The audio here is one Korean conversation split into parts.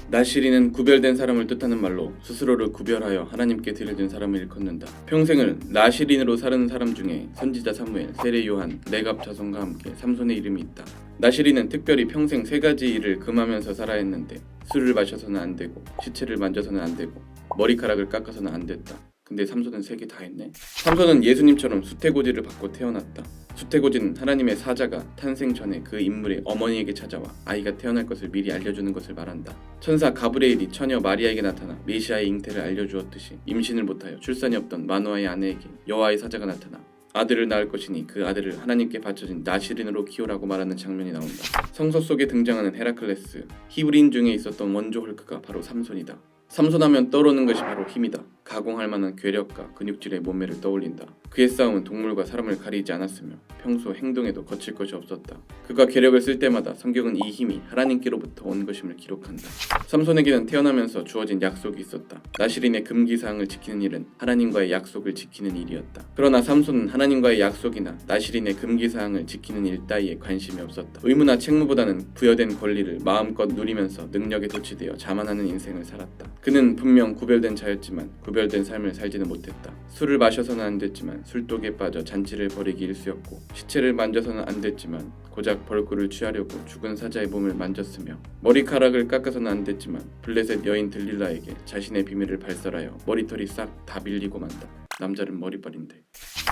나시린은 구별된 사람을 뜻하는 말로 스스로를 구별하여 하나님께 드려진 사람을 일컫는다. 평생을 나시린으로 사는 사람 중에 선지자 사무엘, 세례 요한, 레갑 자손과 함께 삼손의 이름이 있다. 나시린은 특별히 평생 세 가지 일을 금하면서 살아야 했는데 술을 마셔서는 안 되고 시체를 만져서는 안 되고 머리카락을 깎아서는 안 됐다. 근데 삼손은 세 개 다 했네. 삼손은 예수님처럼 수태고지를 받고 태어났다. 수태고지는 하나님의 사자가 탄생 전에 그 인물의 어머니에게 찾아와 아이가 태어날 것을 미리 알려주는 것을 말한다. 천사 가브리엘이 처녀 마리아에게 나타나 메시아의 잉태를 알려주었듯이 임신을 못하여 출산이 없던 마노아의 아내에게 여호와의 사자가 나타나 아들을 낳을 것이니 그 아들을 하나님께 바쳐진 나시린으로 키우라고 말하는 장면이 나온다. 성서 속에 등장하는 헤라클레스, 히브리인 중에 있었던 원조 헐크가 바로 삼손이다. 삼손하면 떠오르는 것이 바로 힘이다. 가공할 만한 괴력과 근육질의 몸매를 떠올린다. 그의 싸움은 동물과 사람을 가리지 않았으며 평소 행동에도 거칠 것이 없었다. 그가 괴력을 쓸 때마다 성경은 이 힘이 하나님께로부터 온 것임을 기록한다. 삼손에게는 태어나면서 주어진 약속이 있었다. 나시린의 금기사항을 지키는 일은 하나님과의 약속을 지키는 일이었다. 그러나 삼손은 하나님과의 약속이나 나시린의 금기사항을 지키는 일 따위에 관심이 없었다. 의무나 책무보다는 부여된 권리를 마음껏 누리면서 능력에 도취되어 자만하는 인생을 살았다. 그는 분명 구별된 자였지만 구별된 삶을 살지는 못했다. 술을 마셔서는 안 됐지만 술독에 빠져 잔치를 벌이기 일쑤였고 시체를 만져서는 안 됐지만 고작 벌꿀을 취하려고 죽은 사자의 몸을 만졌으며 머리카락을 깎아서는 안 됐지만 블레셋 여인 들릴라에게 자신의 비밀을 발설하여 머리털이 싹 다 밀리고 만다. 남자는 머리빨인데.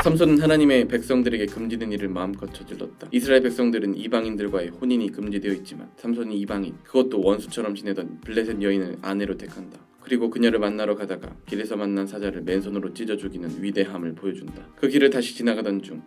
삼손은 하나님의 백성들에게 금지된 일을 마음껏 저질렀다. 이스라엘 백성들은 이방인들과의 혼인이 금지되어 있지만 삼손이 이방인, 그것도 원수처럼 지내던 블레셋 여인을 아내로 택한다. 그리고 그녀를 만나러 가다가 길에서 만난 사자를 맨손으로 찢어 죽이는 위대함을 보여준다. 그 길을 다시 지나가던 중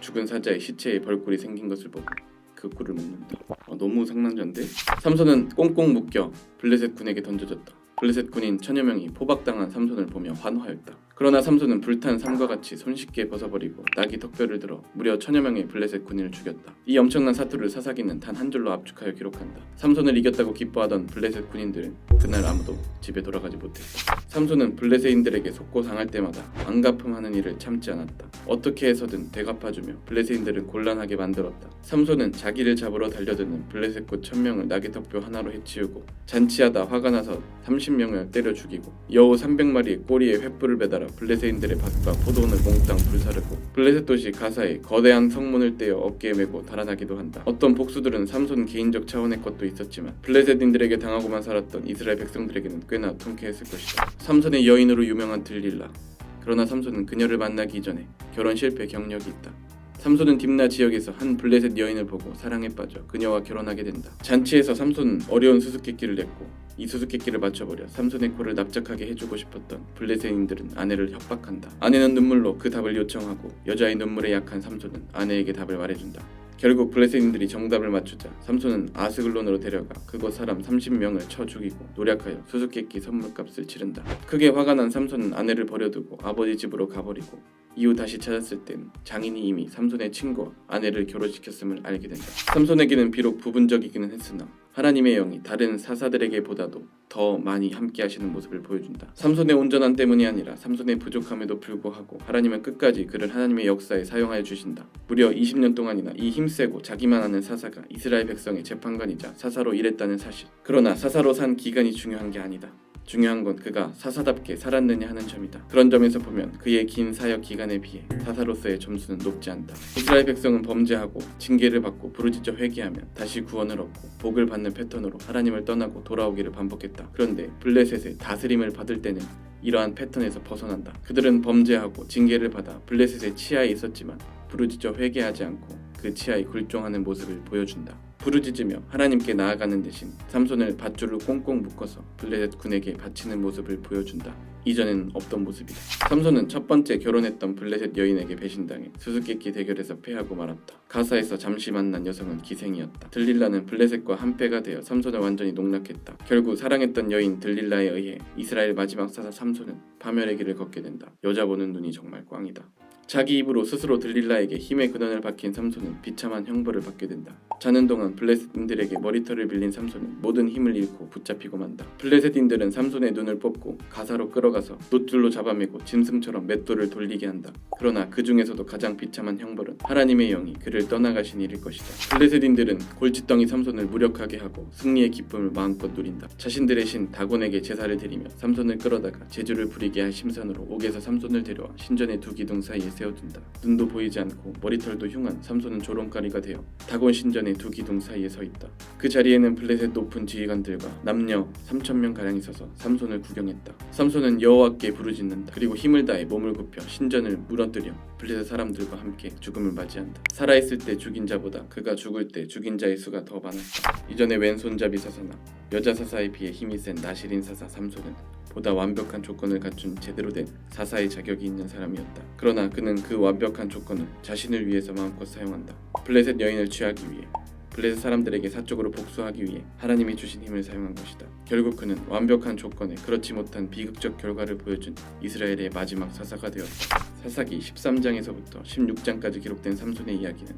죽은 사자의 시체에 벌꿀이 생긴 것을 보고 그 꿀을 먹는다. 너무 상남자인데? 삼손은 꽁꽁 묶여 블레셋 군에게 던져졌다. 블레셋 군인 천여 명이 포박당한 삼손을 보며 환호하였다. 그러나 삼손은 불탄 삼과 같이 손쉽게 벗어버리고 낙이 턱뼈를 들어 무려 천여 명의 블레셋 군인을 죽였다. 이 엄청난 사투를 사사기는 단 한 줄로 압축하여 기록한다. 삼손을 이겼다고 기뻐하던 블레셋 군인들은 그날 아무도 집에 돌아가지 못했다. 삼손은 블레셋인들에게 속고 상할 때마다 반가품하는 일을 참지 않았다. 어떻게 해서든 되갚아주며 블레셋인들을 곤란하게 만들었다. 삼손은 자기를 잡으러 달려드는 블레셋 군 1000명을 낙의 턱뼈 하나로 해치우고 잔치하다 화가 나서 30명을 때려 죽이고 여우 300마리의 꼬리에 횃불을 매달아 블레셋인들의 밭과 포도원을 몽땅 불사르고 블레셋 도시 가사에 거대한 성문을 떼어 어깨에 메고 달아나기도 한다. 어떤 복수들은 삼손 개인적 차원의 것도 있었지만 블레셋인들에게 당하고만 살았던 이스라엘 백성들에게는 꽤나 통쾌했을 것이다. 삼손의 여인으로 유명한 들릴라. 그러나 삼손은 그녀를 만나기 전에 결혼 실패 경력이 있다. 삼손은 딥나 지역에서 한 블레셋 여인을 보고 사랑에 빠져 그녀와 결혼하게 된다. 잔치에서 삼손은 어려운 수수께끼를 냈고 이 수수께끼를 맞춰버려 삼손의 코를 납작하게 해주고 싶었던 블레셋인들은 아내를 협박한다. 아내는 눈물로 그 답을 요청하고 여자의 눈물에 약한 삼손은 아내에게 답을 말해준다. 결국 블레셋인들이 정답을 맞추자 삼손은 아스글론으로 데려가 그곳 사람 30명을 쳐 죽이고 노력하여 수수께끼 선물값을 치른다. 크게 화가 난 삼손은 아내를 버려두고 아버지 집으로 가버리고 이후 다시 찾았을 땐 장인이 이미 삼손의 친구와 아내를 결혼시켰음을 알게 된다. 삼손에게는 비록 부분적이기는 했으나 하나님의 영이 다른 사사들에게 보다도 더 많이 함께 하시는 모습을 보여준다. 삼손의 온전함 때문이 아니라 삼손의 부족함에도 불구하고 하나님은 끝까지 그를 하나님의 역사에 사용하여 주신다. 무려 20년 동안이나 이 힘세고 자기만 아는 사사가 이스라엘 백성의 재판관이자 사사로 일했다는 사실. 그러나 사사로 산 기간이 중요한 게 아니다. 중요한 건 그가 사사답게 살았느냐 하는 점이다. 그런 점에서 보면 그의 긴 사역 기간에 비해 사사로서의 점수는 높지 않다. 이스라엘 백성은 범죄하고 징계를 받고 부르짖어 회개하면 다시 구원을 얻고 복을 받는 패턴으로 하나님을 떠나고 돌아오기를 반복했다. 그런데 블레셋의 다스림을 받을 때는 이러한 패턴에서 벗어난다. 그들은 범죄하고 징계를 받아 블레셋의 치하에 있었지만 부르짖어 회개하지 않고 그 치하에 굴종하는 모습을 보여준다. 부르짖으며 하나님께 나아가는 대신 삼손을 밧줄을 꽁꽁 묶어서 블레셋 군에게 바치는 모습을 보여준다. 이전에는 없던 모습이다. 삼손은 첫 번째 결혼했던 블레셋 여인에게 배신당해 수수께끼 대결에서 패하고 말았다. 가사에서 잠시 만난 여성은 기생이었다. 들릴라는 블레셋과 한패가 되어 삼손을 완전히 농락했다. 결국 사랑했던 여인 들릴라에 의해 이스라엘 마지막 사사 삼손은 파멸의 길을 걷게 된다. 여자 보는 눈이 정말 꽝이다. 자기 입으로 스스로 들릴라에게 힘의 근원을 박힌 삼손은 비참한 형벌을 받게 된다. 자는 동안 블레셋인들에게 머리털을 빌린 삼손은 모든 힘을 잃고 붙잡히고 만다. 블레셋인들은 삼손의 눈을 뽑고 가사로 끌어가서 놋줄로 잡아매고 짐승처럼 맷돌을 돌리게 한다. 그러나 그 중에서도 가장 비참한 형벌은 하나님의 영이 그를 떠나가신 일일 것이다. 블레셋인들은 골칫덩이 삼손을 무력하게 하고 승리의 기쁨을 마음껏 누린다. 자신들의 신 다곤에게 제사를 드리며 삼손을 끌어다가 제주를 부리게 할 심산으로 옥에서 삼손을 데려와 신전의 두 기둥 사이에 세워둔다. 눈도 보이지 않고 머리털도 흉한 삼손은 조롱거리가 되어 다곤 신전의 두 기둥 사이에 서 있다. 그 자리에는 블레셋 높은 지휘관들과 남녀 3,000명 가량이 서서 삼손을 구경했다. 삼손은 여호와께 부르짖는다. 그리고 힘을 다해 몸을 굽혀 신전을 무너뜨려 블레셋 사람들과 함께 죽음을 맞이한다. 살아있을 때 죽인 자보다 그가 죽을 때 죽인 자의 수가 더 많았다. 이전에 왼손잡이 사사나 여자 사사에 비해 힘이 센 나실인 사사 삼손은 보다 완벽한 조건을 갖춘 제대로 된 사사의 자격이 있는 사람이었다. 그러나 그는 그 완벽한 조건을 자신을 위해서 마음껏 사용한다. 블레셋 여인을 취하기 위해, 블레셋 사람들에게 사적으로 복수하기 위해 하나님이 주신 힘을 사용한 것이다. 결국 그는 완벽한 조건에 그렇지 못한 비극적 결과를 보여준 이스라엘의 마지막 사사가 되었다. 사사기 13장에서부터 16장까지 기록된 삼손의 이야기는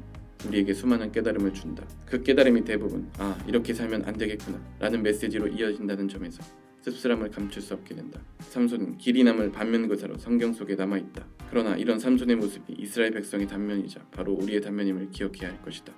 우리에게 수많은 깨달음을 준다. 그 깨달음이 대부분 이렇게 살면 안 되겠구나 라는 메시지로 이어진다는 점에서 씁쓸함을 감출 수 없게 된다. 삼손은 길이 남을 반면교사로 성경 속에 남아있다. 그러나 이런 삼손의 모습이 이스라엘 백성의 단면이자 바로 우리의 단면임을 기억해야 할 것이다.